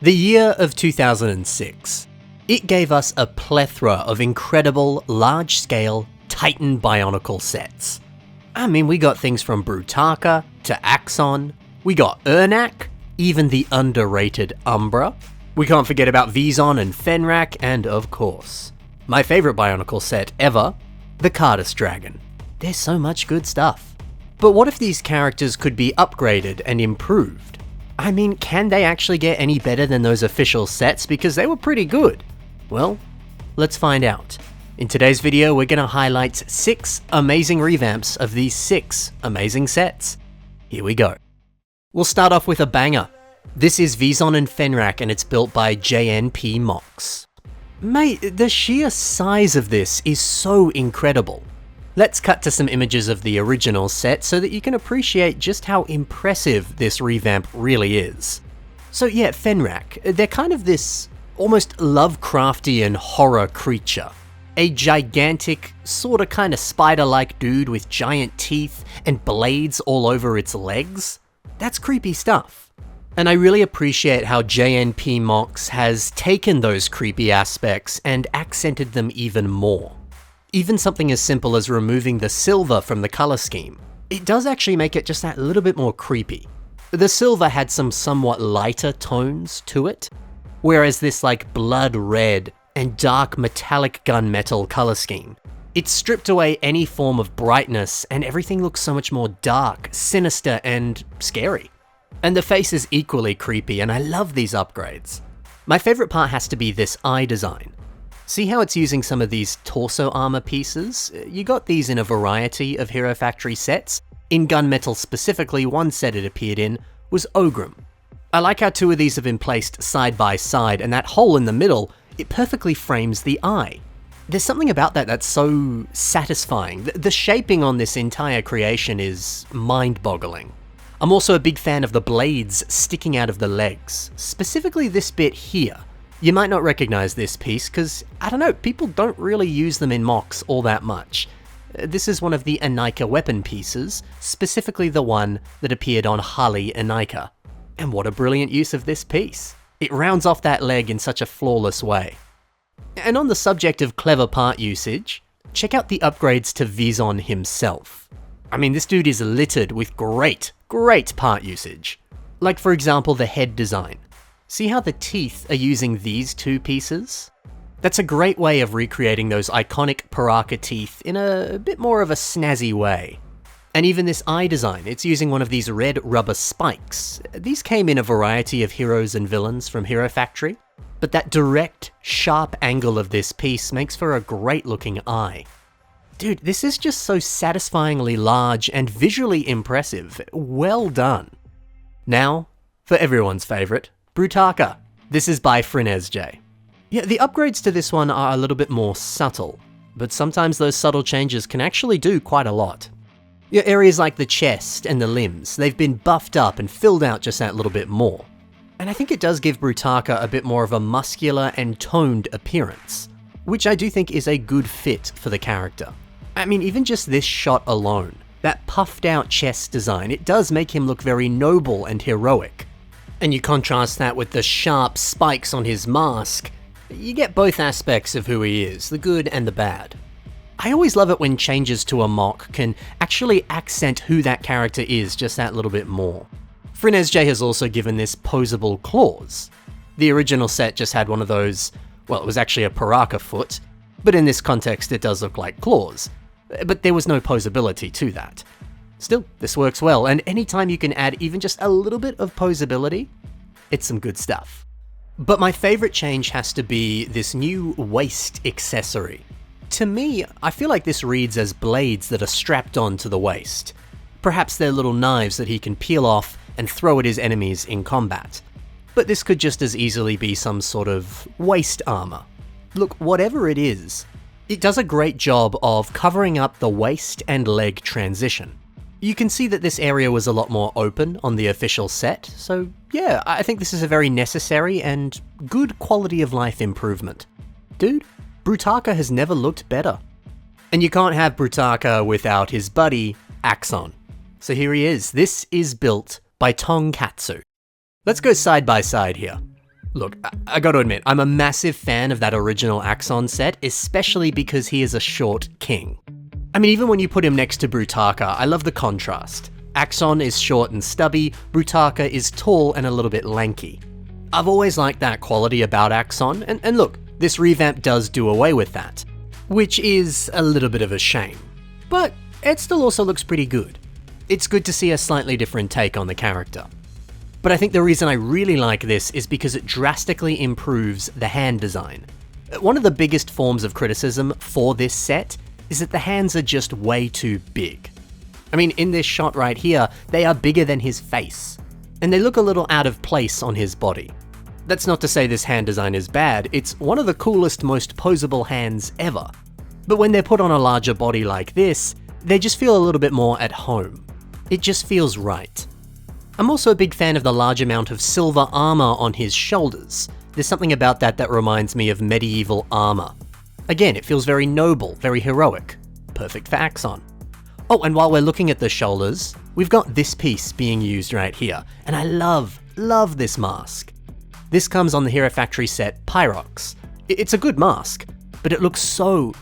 The year of 2006. It gave us a plethora of incredible, large-scale Titan Bionicle sets. I mean, we got things from Brutaka to Axon, we got Ernac, even the underrated Umbra. We can't forget about Vizison and Fenrak, and of course, my favourite Bionicle set ever, the Cartis Dragon. There's so much good stuff. But what if these characters could be upgraded and improved? I mean, can they actually get any better than those official sets, because they were pretty good? Well, let's find out. In today's video, we're going to highlight 6 amazing revamps of these 6 amazing sets. Here we go. We'll start off with a banger. This is Vizison Fenrak, and it's built by JNP Mox. Mate, the sheer size of this is so incredible. Let's cut to some images of the original set so that you can appreciate just how impressive this revamp really is. So yeah, Fenrak, they're kind of this almost Lovecraftian horror creature. A gigantic, sorta kinda spider-like dude with giant teeth and blades all over its legs. That's creepy stuff. And I really appreciate how JNP Mox has taken those creepy aspects and accented them even more. Even something as simple as removing the silver from the color scheme. It does actually make it just that little bit more creepy. The silver had some somewhat lighter tones to it, whereas this like blood red and dark metallic gunmetal color scheme, it stripped away any form of brightness and everything looks so much more dark, sinister, and scary. And the face is equally creepy, and I love these upgrades. My favorite part has to be this eye design. See how it's using some of these torso armor pieces? You got these in a variety of Hero Factory sets. In Gunmetal specifically, one set it appeared in was Ogrim. I like how 2 of these have been placed side by side, and that hole in the middle, it perfectly frames the eye. There's something about that that's so satisfying. The shaping on this entire creation is mind-boggling. I'm also a big fan of the blades sticking out of the legs, specifically this bit here. You might not recognize this piece because, I don't know, people don't really use them in Mox all that much. This is one of the Enika weapon pieces, specifically the one that appeared on Harley Enika. And what a brilliant use of this piece. It rounds off that leg in such a flawless way. And on the subject of clever part usage, check out the upgrades to Vizison himself. I mean, this dude is littered with great part usage. Like for example, the head design. See how the teeth are using these 2 pieces? That's a great way of recreating those iconic Paraka teeth in a bit more of a snazzy way. And even this eye design, it's using one of these red rubber spikes. These came in a variety of heroes and villains from Hero Factory, but that direct, sharp angle of this piece makes for a great looking eye. Dude, this is just so satisfyingly large and visually impressive. Well done. Now, for everyone's favorite, Brutaka. This is by FineZJ. Yeah, the upgrades to this one are a little bit more subtle, but sometimes those subtle changes can actually do quite a lot. Yeah, areas like the chest and the limbs, they've been buffed up and filled out just that little bit more. And I think it does give Brutaka a bit more of a muscular and toned appearance, which I do think is a good fit for the character. I mean, even just this shot alone, that puffed out chest design, it does make him look very noble and heroic. And you contrast that with the sharp spikes on his mask, you get both aspects of who he is, the good and the bad. I always love it when changes to a mock can actually accent who that character is just that little bit more. FineZJ has also given this posable claws. The original set just had one of those, well, it was actually a Paraka foot, but in this context it does look like claws. But there was no posability to that. Still, this works well, and anytime you can add even just a little bit of posability, it's some good stuff. But my favorite change has to be this new waist accessory. To me, I feel like this reads as blades that are strapped onto the waist. Perhaps they're little knives that he can peel off and throw at his enemies in combat. But this could just as easily be some sort of waist armor. Look, whatever it is, it does a great job of covering up the waist and leg transition. You can see that this area was a lot more open on the official set, so yeah, I think this is a very necessary and good quality of life improvement. Dude, Brutaka has never looked better. And you can't have Brutaka without his buddy, Axon. So here he is. This is built by Katsu. Let's go side by side here. Look, I gotta admit, I'm a massive fan of that original Axon set, especially because he is a short king. I mean, even when you put him next to Brutaka, I love the contrast. Axon is short and stubby, Brutaka is tall and a little bit lanky. I've always liked that quality about Axon, and look, this revamp does do away with that, which is a little bit of a shame. But it still also looks pretty good. It's good to see a slightly different take on the character. But I think the reason I really like this is because it drastically improves the hand design. One of the biggest forms of criticism for this set is that the hands are just way too big. I mean, in this shot right here, they are bigger than his face, and they look a little out of place on his body. That's not to say this hand design is bad, it's one of the coolest, most posable hands ever. But when they're put on a larger body like this, they just feel a little bit more at home. It just feels right. I'm also a big fan of the large amount of silver armor on his shoulders. There's something about that reminds me of medieval armor. Again, it feels very noble, very heroic. Perfect for Axon. Oh, and while we're looking at the shoulders, we've got this piece being used right here, and I love this mask. This comes on the Hero Factory set Pyrox. It's a good mask, but it looks so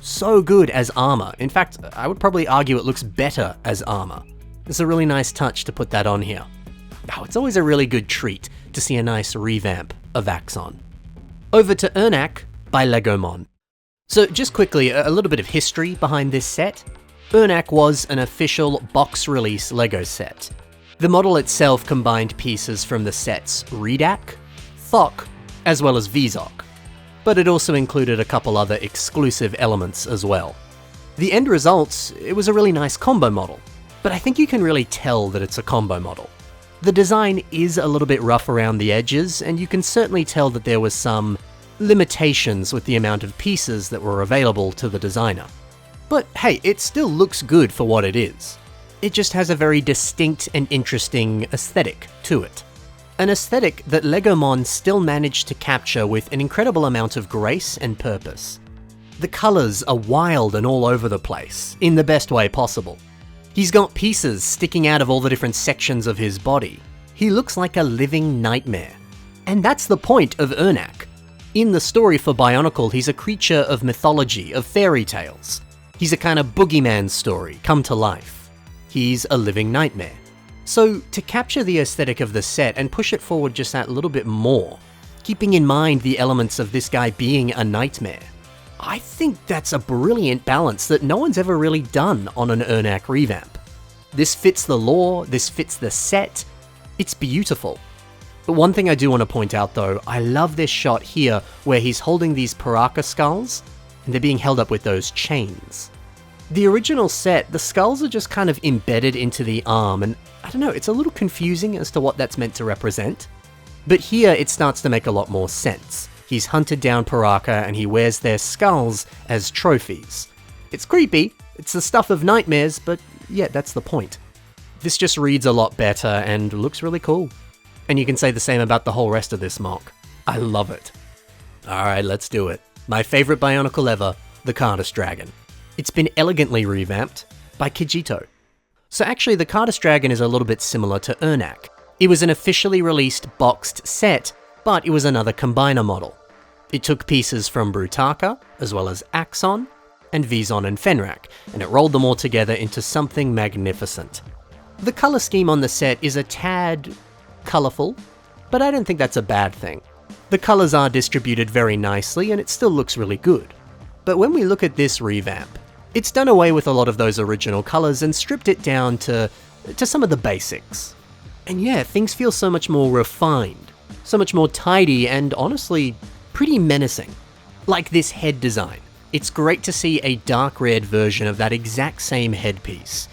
good as armor. In fact, I would probably argue it looks better as armor. It's a really nice touch to put that on here. Oh, it's always a really good treat to see a nice revamp of Axon. Over to Ernac by Legomon. So just quickly, a little bit of history behind this set. Ernac was an official box release LEGO set. The model itself combined pieces from the sets Redak, Thok, as well as Vizok, but it also included a couple other exclusive elements as well. The end result, it was a really nice combo model, but I think you can really tell that it's a combo model. The design is a little bit rough around the edges, and you can certainly tell that there was some limitations with the amount of pieces that were available to the designer. But hey, it still looks good for what it is. It just has a very distinct and interesting aesthetic to it. An aesthetic that Legomon still managed to capture with an incredible amount of grace and purpose. The colours are wild and all over the place, in the best way possible. He's got pieces sticking out of all the different sections of his body. He looks like a living nightmare. And that's the point of Ernac. In the story for Bionicle, he's a creature of mythology, of fairy tales. He's a kind of boogeyman story, come to life. He's a living nightmare. So to capture the aesthetic of the set and push it forward just that little bit more, keeping in mind the elements of this guy being a nightmare, I think that's a brilliant balance that no one's ever really done on an Ernac revamp. This fits the lore, this fits the set, it's beautiful. But one thing I do want to point out though, I love this shot here where he's holding these Paraka skulls, and they're being held up with those chains. The original set, the skulls are just kind of embedded into the arm, and I don't know, it's a little confusing as to what that's meant to represent. But here it starts to make a lot more sense. He's hunted down Paraka and he wears their skulls as trophies. It's creepy, it's the stuff of nightmares, but yeah, that's the point. This just reads a lot better and looks really cool. And you can say the same about the whole rest of this mock. I love it. Alright, let's do it. My favourite Bionicle ever, the Cartis Dragon. It's been elegantly revamped by Kijito. So actually the Cartis Dragon is a little bit similar to Ernac. It was an officially released boxed set, but it was another combiner model. It took pieces from Brutaka, as well as Axon, and Vizison Fenrak, and it rolled them all together into something magnificent. The colour scheme on the set is a tad colourful, but I don't think that's a bad thing. The colours are distributed very nicely and it still looks really good. But when we look at this revamp, it's done away with a lot of those original colours and stripped it down to some of the basics. And yeah, things feel so much more refined, so much more tidy and honestly, pretty menacing. Like this head design. It's great to see a dark red version of that exact same headpiece.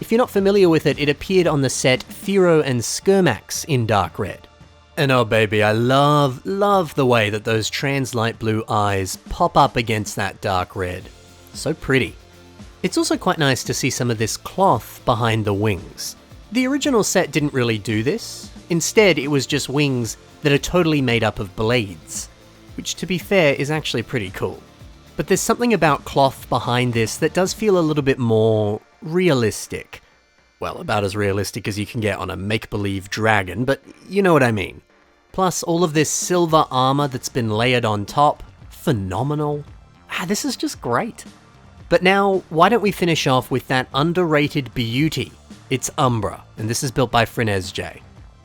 If you're not familiar with it, it appeared on the set Firo and Skirmax in dark red. And oh baby, I love the way that those trans light blue eyes pop up against that dark red. So pretty. It's also quite nice to see some of this cloth behind the wings. The original set didn't really do this. Instead, it was just wings that are totally made up of blades, which to be fair is actually pretty cool. But there's something about cloth behind this that does feel a little bit more realistic. Well, about as realistic as you can get on a make-believe dragon, but you know what I mean. Plus all of this silver armor that's been layered on top. Phenomenal. This is just great. But now, why don't we finish off with that underrated beauty? It's Umbra, and this is built by FineZJ.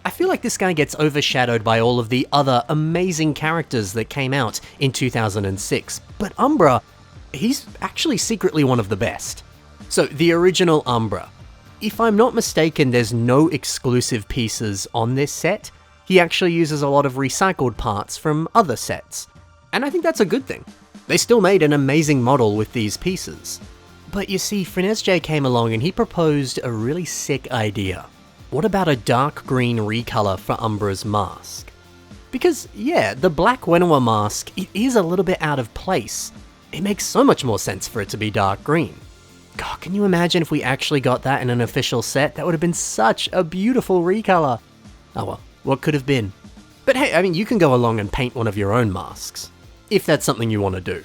I feel like this guy gets overshadowed by all of the other amazing characters that came out in 2006, but Umbra, he's actually secretly one of the best. So, the original Umbra. If I'm not mistaken, there's no exclusive pieces on this set. He actually uses a lot of recycled parts from other sets. And I think that's a good thing. They still made an amazing model with these pieces. But you see, FineZJ came along and he proposed a really sick idea. What about a dark green recolor for Umbra's mask? Because, yeah, the black Wenhua mask, it is a little bit out of place. It makes so much more sense for it to be dark green. God, can you imagine if we actually got that in an official set? That would have been such a beautiful recolor. Oh well, what could have been? But hey, I mean, you can go along and paint one of your own masks, if that's something you want to do.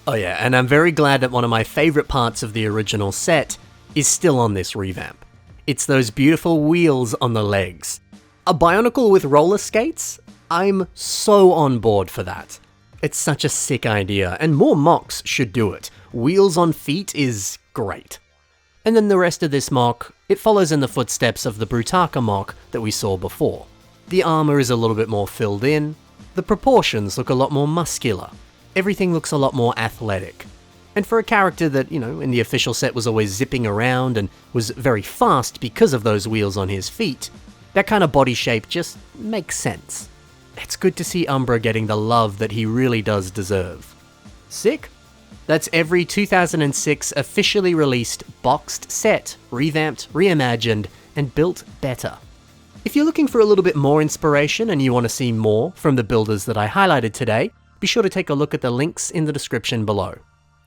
Oh yeah, and I'm very glad that one of my favorite parts of the original set is still on this revamp. It's those beautiful wheels on the legs. A Bionicle with roller skates? I'm so on board for that. It's such a sick idea, and more mocks should do it. Wheels on feet is great. And then the rest of this mock, it follows in the footsteps of the Brutaka mock that we saw before. The armor is a little bit more filled in, the proportions look a lot more muscular, everything looks a lot more athletic. And for a character that, you know, in the official set was always zipping around and was very fast because of those wheels on his feet, that kind of body shape just makes sense. It's good to see Umbra getting the love that he really does deserve. Sick? That's every 2006 officially released boxed set, revamped, reimagined, and built better. If you're looking for a little bit more inspiration and you want to see more from the builders that I highlighted today, be sure to take a look at the links in the description below.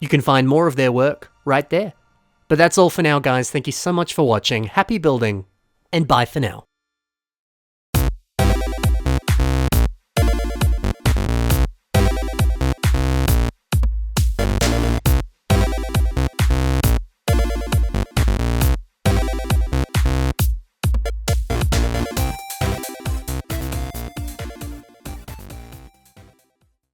You can find more of their work right there. But that's all for now, guys. Thank you so much for watching, happy building, and bye for now.